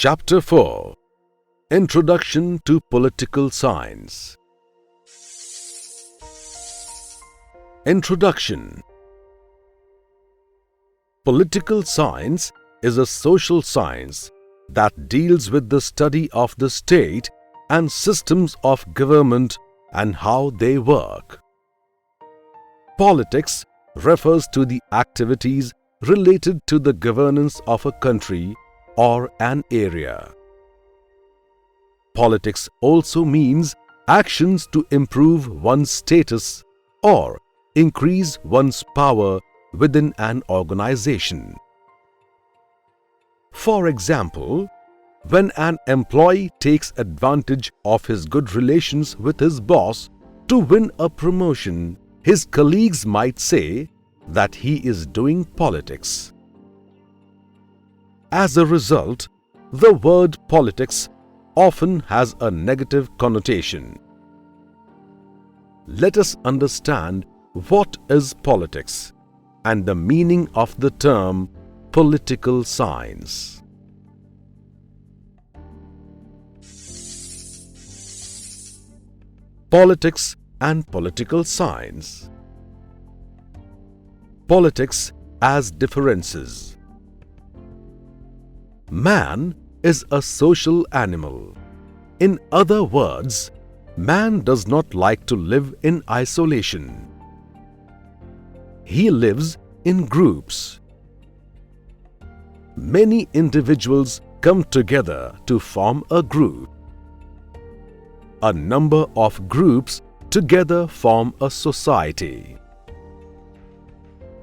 Chapter 4 Introduction to Political Science. Introduction. Political science is a social science that deals with the study of the state and systems of government and how they work. Politics refers to the activities related to the governance of a country or an area. Politics also means actions to improve one's status or increase one's power within an organization. For example, when an employee takes advantage of his good relations with his boss to win a promotion, his colleagues might say that he is doing politics. As a result, the word politics often has a negative connotation. Let us understand what is politics and the meaning of the term political science. Politics and political science. Politics as differences. Man is a social animal. In other words, man does not like to live in isolation. He lives in groups. Many individuals come together to form a group. A number of groups together form a society.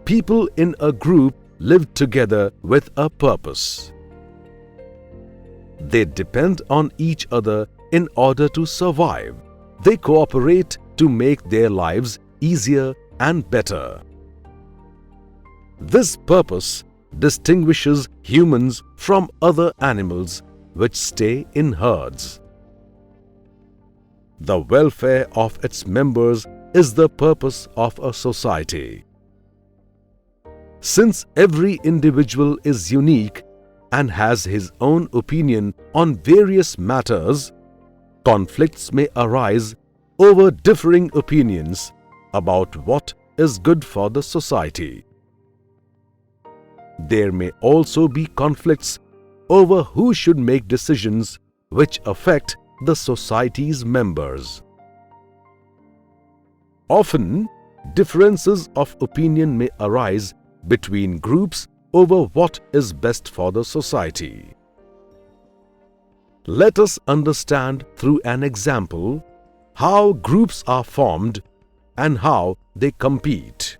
People in a group live together with a purpose. They depend on each other in order to survive. They cooperate to make their lives easier and better. This purpose distinguishes humans from other animals which stay in herds. The welfare of its members is the purpose of a society. Since every individual is unique and has his own opinion on various matters, conflicts may arise over differing opinions about what is good for the society. There may also be conflicts over who should make decisions which affect the society's members. Often, differences of opinion may arise between groups over what is best for the society. Let us understand through an example how groups are formed and how they compete.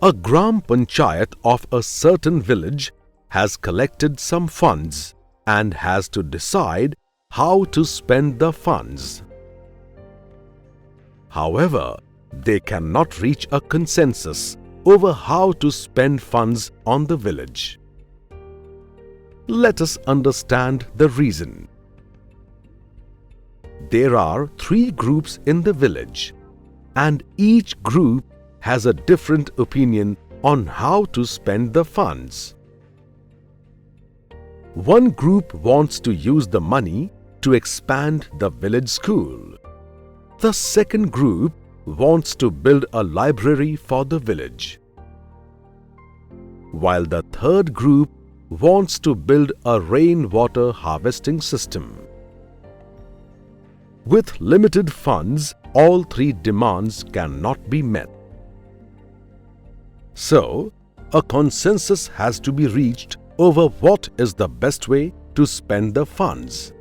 A Gram Panchayat of a certain village has collected some funds and has to decide how to spend the funds. However, they cannot reach a consensus over how to spend funds on the village. Let us understand the reason. There are 3 groups in the village, and each group has a different opinion on how to spend the funds. One group wants to use the money to expand the village school. The second group wants to build a library for the village, while the third group wants to build a rainwater harvesting system. With limited funds, all 3 demands cannot be met. So, a consensus has to be reached over what is the best way to spend the funds.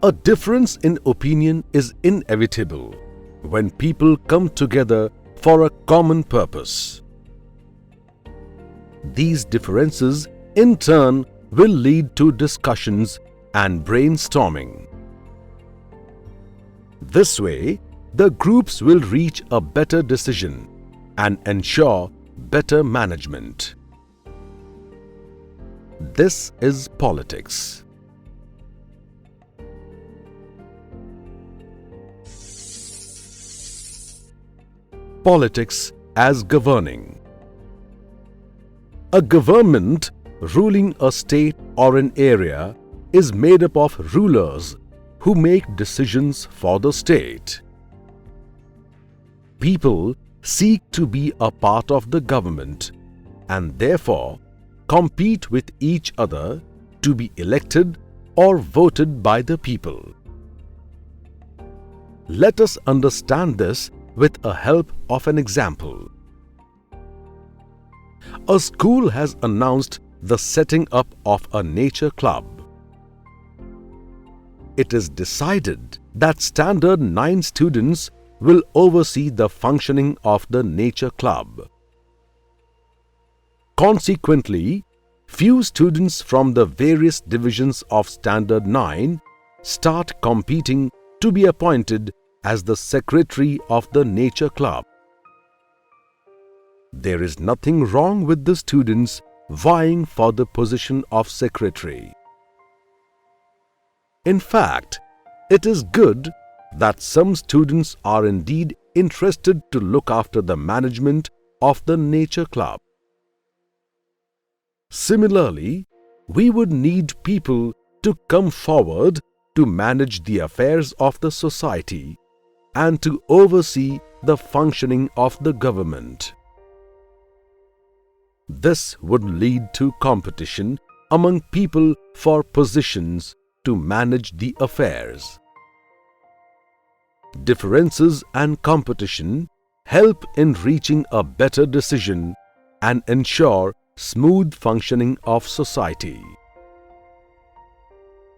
A difference in opinion is inevitable when people come together for a common purpose. These differences, in turn, will lead to discussions and brainstorming. This way, the groups will reach a better decision and ensure better management. This is politics. Politics as governing. A government ruling a state or an area is made up of rulers who make decisions for the state. People seek to be a part of the government and therefore compete with each other to be elected or voted by the people. Let us understand this with a help of an example. A school has announced the setting up of a nature club. It is decided that Standard 9 students will oversee the functioning of the nature club. Consequently, few students from the various divisions of Standard 9 start competing to be appointed as the secretary of the nature club. There is nothing wrong with the students vying for the position of secretary. In fact, it is good that some students are indeed interested to look after the management of the nature club. Similarly, we would need people to come forward to manage the affairs of the society and to oversee the functioning of the government. This would lead to competition among people for positions to manage the affairs. Differences and competition help in reaching a better decision and ensure smooth functioning of society.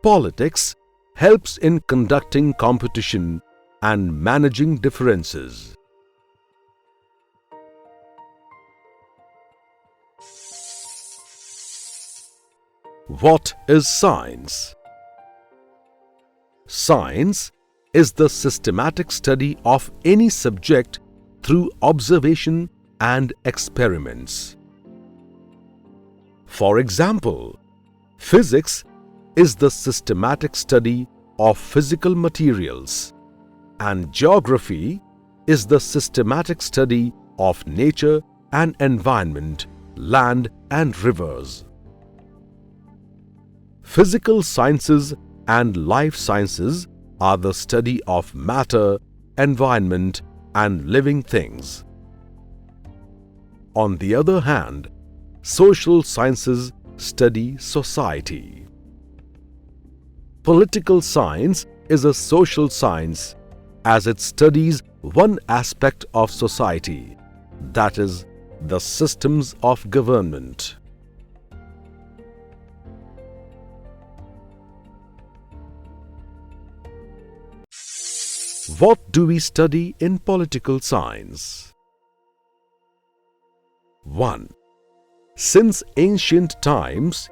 Politics helps in conducting competition and managing differences. What is science? Science is the systematic study of any subject through observation and experiments. For example, physics is the systematic study of physical materials, and geography is the systematic study of nature and environment, land and rivers. Physical sciences and life sciences are the study of matter, environment, and living things. On the other hand, social sciences study society. Political science is a social science as it studies one aspect of society, that is, the systems of government. What do we study in political science? 1. Since ancient times,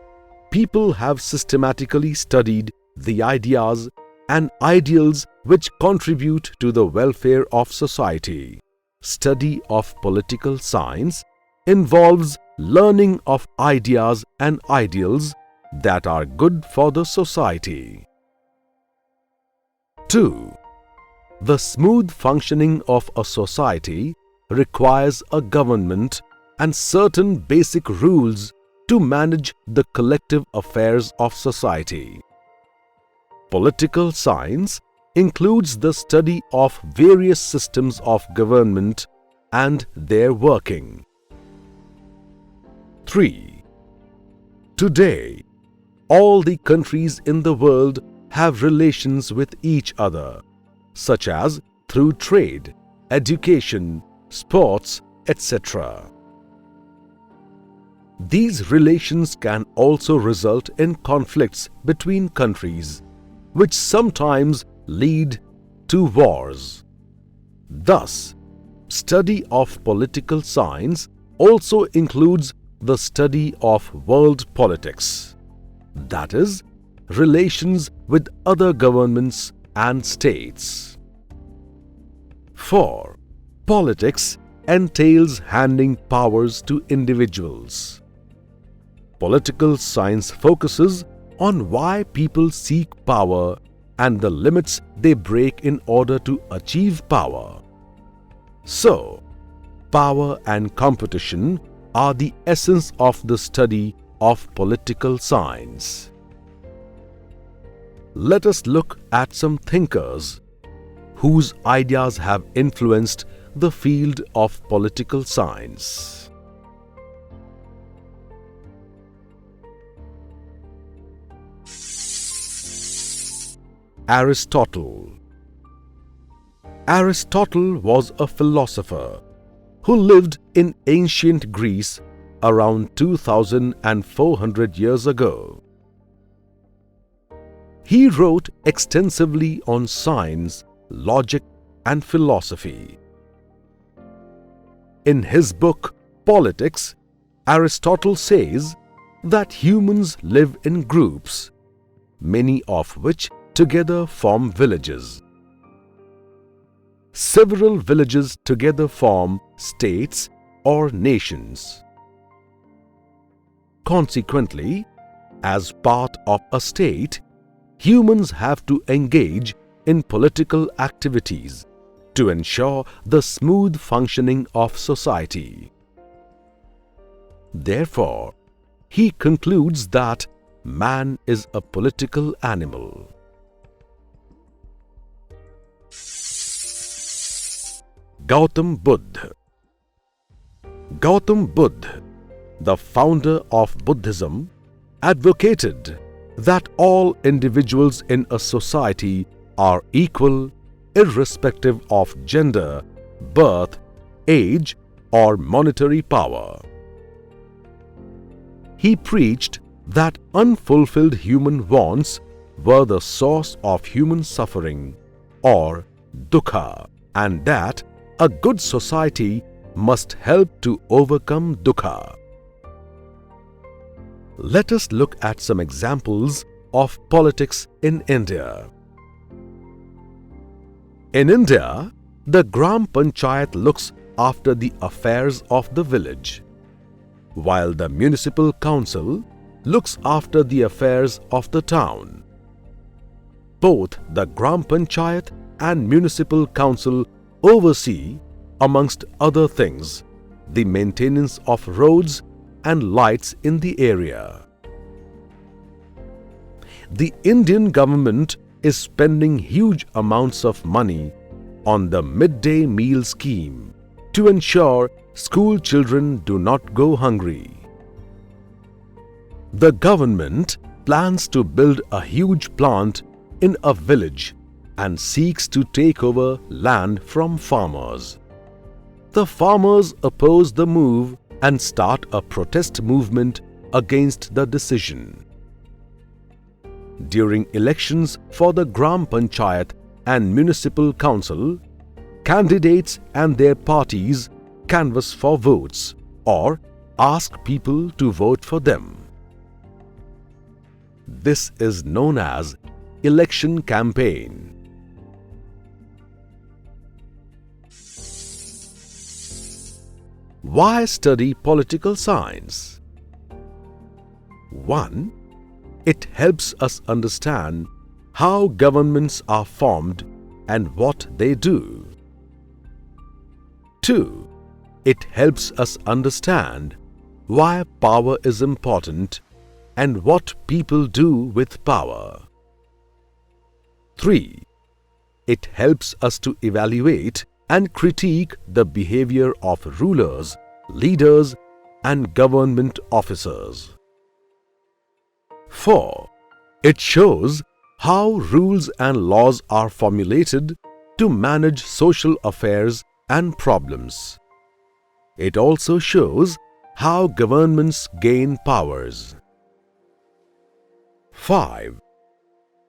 people have systematically studied the ideas and ideals which contribute to the welfare of society. Study of political science involves learning of ideas and ideals that are good for the society. 2. The smooth functioning of a society requires a government and certain basic rules to manage the collective affairs of society. Political science includes the study of various systems of government and their working. 3. Today, all the countries in the world have relations with each other, such as through trade, education, sports, etc. These relations can also result in conflicts between countries, which sometimes lead to wars. Thus, study of political science also includes the study of world politics, that is, relations with other governments and states. 4. Politics entails handing powers to individuals. Political science focuses on why people seek power and the limits they break in order to achieve power. So, power and competition are the essence of the study of political science. Let us look at some thinkers whose ideas have influenced the field of political science. Aristotle. Aristotle was a philosopher who lived in ancient Greece around 2,400 years ago. He wrote extensively on science, logic, and philosophy. In his book, Politics, Aristotle says that humans live in groups, many of which together form villages. Several villages together form states or nations. Consequently, as part of a state, humans have to engage in political activities to ensure the smooth functioning of society. Therefore, he concludes that man is a political animal. Gautam Buddha. Gautam Buddha, the founder of Buddhism, advocated that all individuals in a society are equal irrespective of gender, birth, age, or monetary power. He preached that unfulfilled human wants were the source of human suffering, or dukkha, and that a good society must help to overcome dukkha. Let us look at some examples of politics in India. In India, the Gram Panchayat looks after the affairs of the village, while the municipal council looks after the affairs of the town. Both the Gram Panchayat and municipal council oversee, amongst other things, the maintenance of roads and lights in the area. The Indian government is spending huge amounts of money on the midday meal scheme to ensure school children do not go hungry. The government plans to build a huge plant in a village and seeks to take over land from farmers. The farmers oppose the move and start a protest movement against the decision. During elections for the Gram Panchayat and municipal council, candidates and their parties canvass for votes or ask people to vote for them. This is known as election campaign. Why study political science? 1. It helps us understand how governments are formed and what they do. 2. It helps us understand why power is important and what people do with power. 3. It helps us to evaluate and critique the behavior of rulers, leaders, and government officers. 4. It shows how rules and laws are formulated to manage social affairs and problems. It also shows how governments gain powers. 5.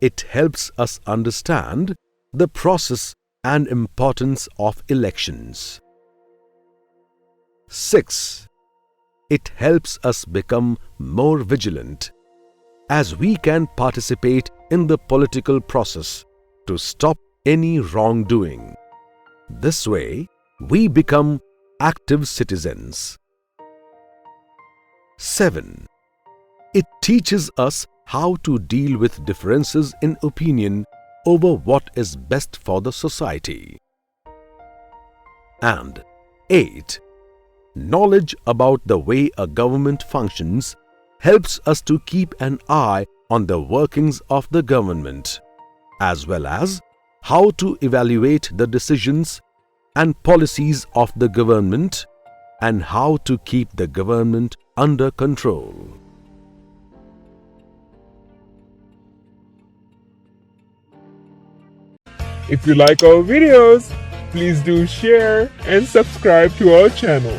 It helps us understand the process and importance of elections. 6. It helps us become more vigilant, as we can participate in the political process to stop any wrongdoing. This way, we become active citizens. 7. It teaches us how to deal with differences in opinion over what is best for the society. And 8. Knowledge about the way a government functions helps us to keep an eye on the workings of the government, as well as how to evaluate the decisions and policies of the government and how to keep the government under control. If you like our videos, please do share and subscribe to our channel.